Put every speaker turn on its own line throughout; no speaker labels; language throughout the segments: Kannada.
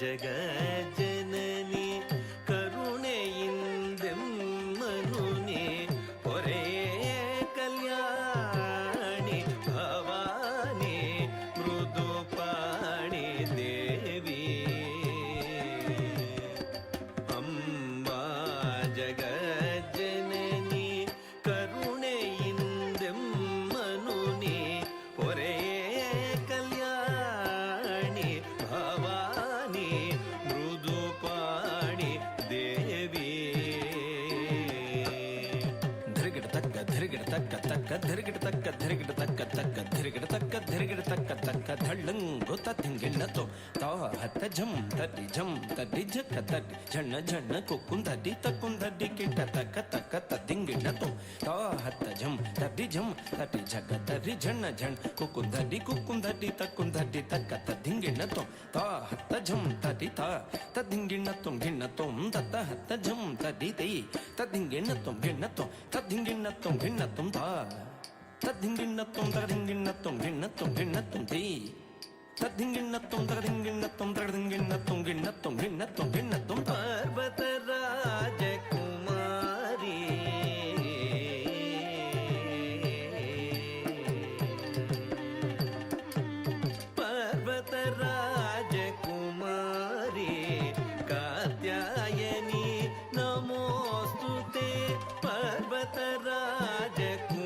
ಜಗಜ್ಜನನಿ ಕರುಣೆಯಿಂದೆಮ್ಮನುನಿ ಹೊರೆ ಕಲ್ಯಾಣಿ ಭವಾನಿ ಮೃದುಪಾಣಿ ದೇವಿ ಅಂಬಾ ಜಗಜ್ಜನನಿ ಕರುಣೆಯಿಂದೆಮ್ಮನುನಿ ಹೊರೆ ಕಲ್ಯಾಣಿ ಭವಾನಿ ಮೃದುಪಾಣಿ ದೇವಿ ಧರಿಗಿಡ ತಕ್ಕ ಧರಿಗಿಡ ತಕ್ಕ ತಕ್ಕ ಧರಿಗಿಡ ತಕ್ಕ ಧರಿಗಿಡ ತಕ್ಕ ತಕ್ಕ ಧರಿಗಿಡ ತಕ್ಕ ಧರಿಗಿಡ ತಕ್ಕ ತಕ್ಕ ಧಳ್ಳಂಗು ತತ್ತಿಂಗಿಣ್ಣತು ತಾ ಹತ್ತ ಝಂ ತಡ್ಡಿ ಝಕ್ಕ ತಡ್ಡಿ ಝಣ್ಣ ಝಣ್ಣ ಕುಕ್ಕುಂದಡ್ಡಿ ತಕ್ಕುಂದಡ್ಡಿ ಕಿಟ್ಟ ತಕ್ಕ ತಕ್ಕ ತದ್ದಿಂಗಿಣ್ಣತು ತಾ ಹತ್ತ ಝಂ ತಡ್ಡಿ ಝಕ್ಕ ತಡ್ಡಿ ಝಣ್ಣ ಝಣ್ಣ ಕುಕ್ಕುಂದಡ್ಡಿ ತಕ್ಕುಂದಡ್ಡಿ ತಕ್ಕ ತದ್ದಿಂಗಿಣ್ಣತು ತಾ ಹತ್ತ ಝಂ ತಡ್ಡಿ ತಾ ತದ್ದಿಂಗಿಣ್ಣತುಂ ಗಿಣ್ಣತುಂ ತತ್ತ ಹತ್ತ ಝಂ ತಡ್ಡಿ ತೈ ತದ್ದಿಂಗಿಣ್ಣತುಂ ಗಿಣ್ಣತುಂ ತದ್ದಿಂಗಿಣ್ಣತುಂ ಗಿಣ್ಣತುಂ ತಾ ತದ್ದಿಂಗಿಣ್ಣತುಂ ತಗದಿಂಗಿಣ್ಣತುಂ ಗಿಣ್ಣತುಂ ಗಿಣ್ಣತುಂ ತೈ ತದ್ದಿಂಗಿಣ್ಣತುಂ ತಗದಿಂಗಿಣ್ಣತುಂ ತಗದಿಂಗಿಣ್ಣತುಂ ಗಿಣ್ಣತುಂ ಗಿಣ್ಣತುಂ ಗಿಣ್ಣತುಂ ಪರ್ವತ ರಾಜಕುಮಾರಿ ಪರ್ವತ ರಾಜಕುಮಾರಿ ಕಾತ್ಯಾಯನಿ ನಮೋಸ್ತುತೆ ಪರ್ವತ ರಾಜಕುಮಾರಿ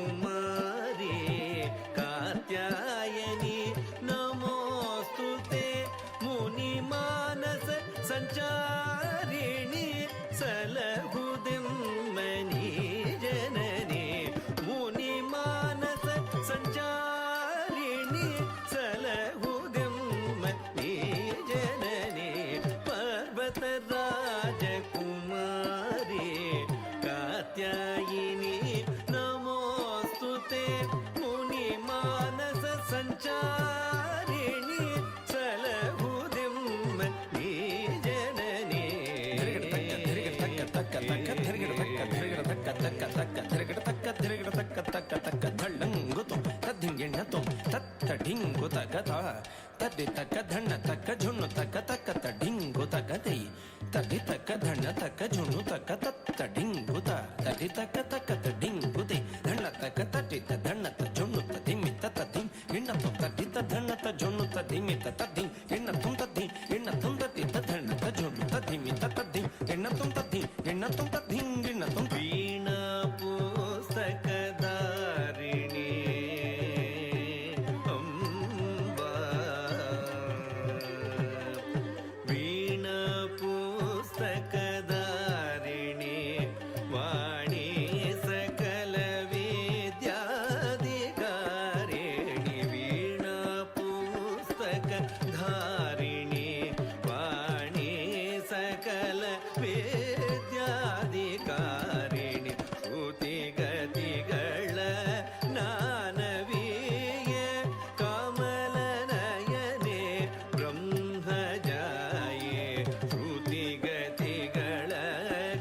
ಕಾತ್ಯಾಯನಿ ನಮೋಸ್ತುತೆ ಮುನಿ ಮಾನಸ ಸಂಚಾರಿಣಿ ಸಲಹುದೆಮ್ಮನಿ ಜನನಿ ಮುನಿ ಮಾನಸ ಸಂಚಾರಿಣಿ ಸಲಹುದೆಮ್ಮನಿ ಜನನಿ ಪರ್ವತ ರಾಜಕುಮಾರಿ ಕಾತ್ಯಾಯಿನಿ ನಮೋಸ್ತುತೆ ಮುನಿ ಮಾನಸ ಸಂಚಾರಿಣಿ ಸಲಹುದೆಮ್ಮನಿ ಜನನಿ ಧಳ್ಳಂಗುತು ತದ್ದಿಂಗಿಣ್ಣತು ತತ್ತ ಢಿಂಗು ತಗತ ತದ್ದಿ ತಕ್ಕ ಧಣ್ಣ ತಕ್ಕ ಝುಣ್ಣು ತಕ್ಕ ತಕ್ಕ ತಡ್ಡಿಂಗು ತಗತೈ ತದ್ದಿ ತಕ್ಕ ಧಣ್ಣ ತಕ್ಕ ಝುಣ್ಣು ತಕ್ಕ ತತ್ತ ಢಿಂಗುತ ತದ್ದಿ ತಕ್ಕ ತಕ್ಕ ತಡ್ಡಿಂಗುತೈ ಧಣ್ಣ ತಕ್ಕ ತಟ್ಟಿತ ಧಣ್ಣತ ಝುಣ್ಣುತ ದಿಮ್ಮಿತ ತದ್ದಿಂ ಗಿಣ್ಣತು ತದ್ದಿತ ಧಣ್ಣತ ಝುಣ್ಣುತ ದಿಮ್ಮಿತ ತದ್ದಿಂ ಗಿಣ್ಣತುಂ ತದ್ದಿಂ ಗಿಣ್ಣತುಂ ತದ್ದಿತ ಧಣ್ಣತ ಝುಣ್ಣುತ ದಿಮ್ಮಿತ ತದ್ದಿಂ ಗಿಣ್ಣತುಂ ತದ್ದಿಂ ಗಿಣ್ಣತುಂ ತದ್ದಿಂ ಗಿಣ್ಣತುಂ ವೀಣಾ ಪುಸ್ತಕಧಾರಿಣಿ ಅಂಬಾ ವೀಣಾ ಪುಸ್ತಕಧಾರಿಣಿ ವಾಣಿ ಸಕಲ ವಿದ್ಯಾಧಿಕಾರಿಣಿ ವೀಣಾ ಪುಸ್ತಕಧಾರಿಣಿ ವಾಣಿ ಸಕಲ ವೇದ್ಯಾಧಿಕಾರಿಣಿ ಶ್ರುತಿಗತಿಗಳ ನಾನವೀಯ ಕಮಲನಯನೆ ಬ್ರಹ್ಮಜಾಯೇ ಶ್ರುತಿಗತಿಗಳ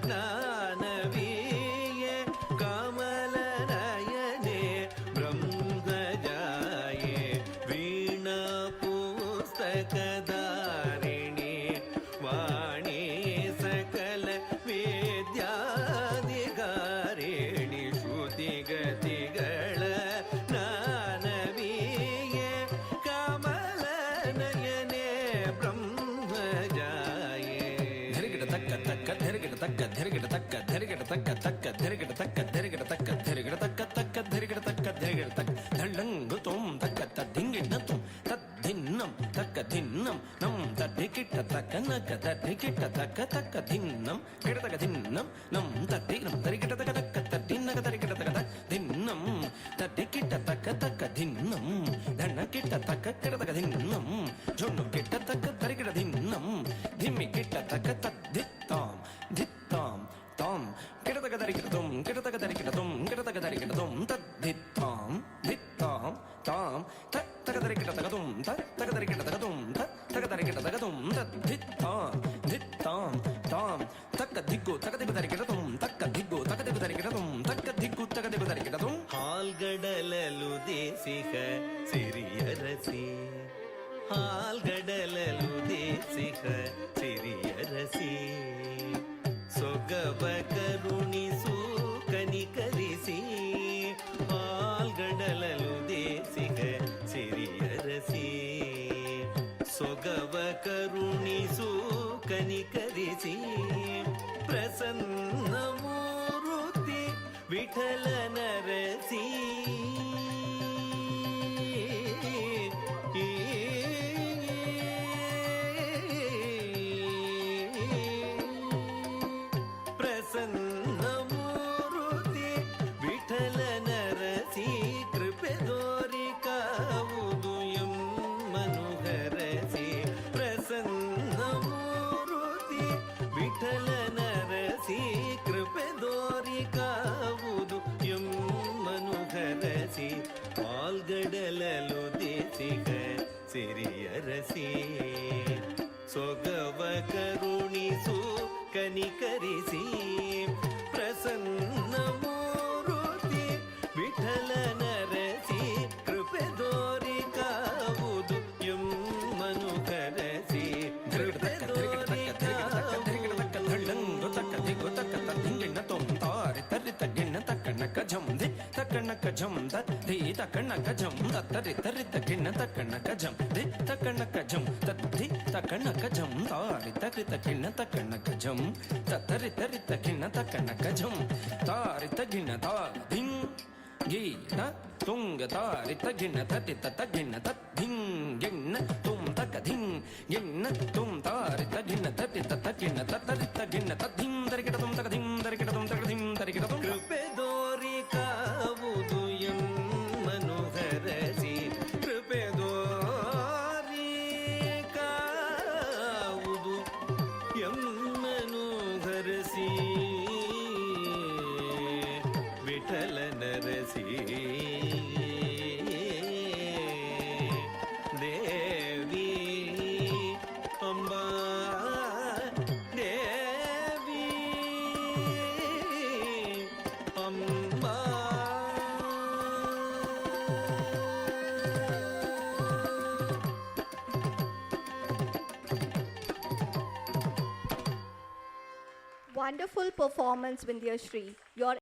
ಜ್ಞಾನವೀಯ ಕಮಲನಯನೆ ಬ್ರಹ್ಮಜಾಯೇ ವೀಣಾ ಪುಸ್ತಕಧಾರಿಣಿ ವಾಣಿ ಸಕಲ ವೇದ್ಯಾಧಿಕಾರಿಣಿ ಶ್ರುತಿಗತಿಗಳ ನಾನವೀಯ ಕಮಲನಯನೆ ಬ್ರಹ್ಮಜಾಯೇ ಧರಿಗಿಡ ತಕ್ಕ ತಕ್ಕ ಧರಿಗಿಡ ತಕ್ಕ ಧರಿಗಿಡ ತಕ್ಕ ಧರಿಗಿಡ ತಕ್ಕ ತಕ್ಕ ಧರಿಗಿಡ ತಕ್ಕ ಧರಿಗಿಡ ತಕ್ಕ ಧರಿಗಿಡ ತಕ್ಕ ತಕ್ಕ ಧರಿಗಿಡ ತಕ್ಕ ಧರಿಗಿಡ ತಕ್ಕ ಧಳ್ಳಂಗುತುಂ ತಕ್ಕ ತದ್ದಿಂಗಿಣ್ಣತುಂ ತದ್ದಿನ್ನಂ ತಕ್ಕ ಧಿನ್ನಂ ನಂ ತದ್ದಿಕಿಟ್ಟ ತಕ್ಕ ನಕ ತದ್ದಿಕಿಟ್ಟ ತಕ್ಕ ತಕ್ಕ ಧಿನ್ನಂ ಗಿಡತಕ ಧಿನ್ನಂ ನಂ ತದ್ದಿನಂ ತರಿಗಿಟ ತಕ ತಕ್ಕ ತದ್ದಿನ್ನಕ ತರಿಗಿಟ ತಕ ಧಿನ್ನಂ ತದ್ದಿಕಿಟ್ಟ ತಕ್ಕ ತಕ್ಕ ಧಿನ್ನಂ ಧಣ್ಣ ಕಿಟ್ಟ ತಕ್ಕ ಗಿಡತಕ ಧಿನ್ನಂ ಜೊಣ್ಣು ಕಿಟ್ಟ ತಕ್ಕ ತರಿಗಿಡ ಧಿನ್ನಂ ಧಿಮ್ಮಿ ಕಿಟ್ಟ ತಕ್ಕ ತದ್ದಿತ್ತಾಂ ಧಿತ್ತಾಂ ತಾಂ ಗಿಡತಕ ತರಿಗಿಡತುಂ ಗಿಡತಕ ತರಿಗಿಡತುಂ ಗಿಡತಕ ತರಿಗಿಡತುಂ ತದ್ದಿತ್ತಾಂ ಧಿತ್ತಾಂ ತಾಂ ತಕ್ಕ ತರಿಗಿಡ ತಗದುಂ ತಕ್ಕ ತರಿಗಿಡ ತಗದುಂ ತಕ್ಕ ತರಿಗಿಡ ತಗದುಂ ತದ್ದಿತ್ತಾಂ ಧಿತ್ತಾಂ ತಾಂ ತಕ್ಕ ದಿಗ್ಗು ತಕ ದಿಗು ತರಿಗಿಡತುಂ ತಕ್ಕ ದಿಗ್ಗು ತಕ ದಿಗು ತರಿಗಿಡತುಂ ತಕ್ಕ ದಿಗ್ಗು ತಕ ದಿಗು ತರಿಗಿಡತುಂ ಹಾಲ್ಗಡಲಲು ದೇಸಿಹ ಸಿರಿಯರಸಿ
ಹಾಲ್ಗಡಲಲು ದೇಸಿಹ ಸಿರಿಯರಸಿ ಸೊಗವ ಕರುಣಿಸು ಕನಿಕರಿಸಿ ಹಾಲ್ಗಡಲಲು ದೇಸಿಹ ಸಿರಿಯರಸಿ ಸೊಗವ ಕರುಣಿಸು ಕನಿಕರಿಸಿ ಪ್ರಸನ್ನ ಮೂರುತಿ ವಿಠಲ ನರಸಿ ಪ್ರಸನ್ನ ಮೂರುತಿ ವಿಠಲ ನರಸಿ ಕೃಪೆ ದೋರಿ ಕಾವುದು ಎಮ್ಮನುಹರಸಿ ಪ್ರಸನ್ನ ಮೂರುತಿ ವಿಠಲ ನರಸಿ ಕೃಪೆ ದೋರಿ ಕಾವುದು ಎಮ್ಮನುಹರಸಿ ಪಾಲ್ಗಡಲಲು ದೇಸಿಗ ಸಿರಿಯರಸಿ ಸೊಗವ ಕರುಣಿಸು ಕನಿಕರಿಸಿ ಪ್ರಸನ್ನ ಮೂರುತಿ ವಿಠಲ ನರಸಿ ಕೃಪೆ ದೋರಿ ಕಾವುದು ಎಮ್ಮನುಹರಸಿ ಕೃಪೆ ದೋರಿ
ತಕ್ಕಣ್ಣಕ ಝಂ ಧಿ ತಕ್ಕಣ್ಣಕ ಝಂ ತತ್ತರಿ ತರಿ ತಕ್ಕಿಣ್ಣ ತಕ್ಕಣ್ಣಕ ಝಂ ಧಿ ತಕ್ಕಣ್ಣಕ ಝಂ ತದ್ಧಿ ತಕ್ಕಣ್ಣಕ ಝಂ ತಾರಿ ತರಿ ತಕ್ಕಿಣ್ಣ ತಕ್ಕಣ್ಣಕ ಝಂ ತತ್ತರಿ ತರಿ ತಕ್ಕಿಣ್ಣ ತಕ್ಕಣ್ಣಕ ಝಂ ತಾರಿ ತಗಿಣ್ಣ ತಾ ಧಿಂಗ್ ಗೀಣ ತುಂಗ ತಾರಿ ತಗಿಣ್ಣ ತಟಿ ತಗಿಣ್ಣ ತದ್ಧಿಂಗ್ ಗಿಣ್ಣ ತುಂ ತಕ ಧಿಂಗ್ ಗಿಣ್ಣ ತುಂ ತಾರಿ ತಗಿಣ್ಣ ತಟಿ ತಗಿಣ್ಣ ತತ್ತರಿ ತಗಿಣ್ಣ ತದ್ಧಿಂ ತರಿಗಿಡ ತುಂ ತಕ ಧಿಂ ತರಿಗಿಡ ತುಂ ತಕ ಧಿಂ ತರಿಗಿಡ ತುಂ
ಕೃಪೆ ದೋರಿ ಕಾವುದು ಎಮ್ಮನುಹರಸಿ ಕೃಪೆ ದೋರಿ ಕಾವುದು ಎಮ್ಮನುಹರಸಿ ವಿಠಲ ನರಸಿ ದೇವಿ ಅಂಬಾ ದೇವಿ ಅಂಬಾ
Wonderful performance, Vindhyashri. Your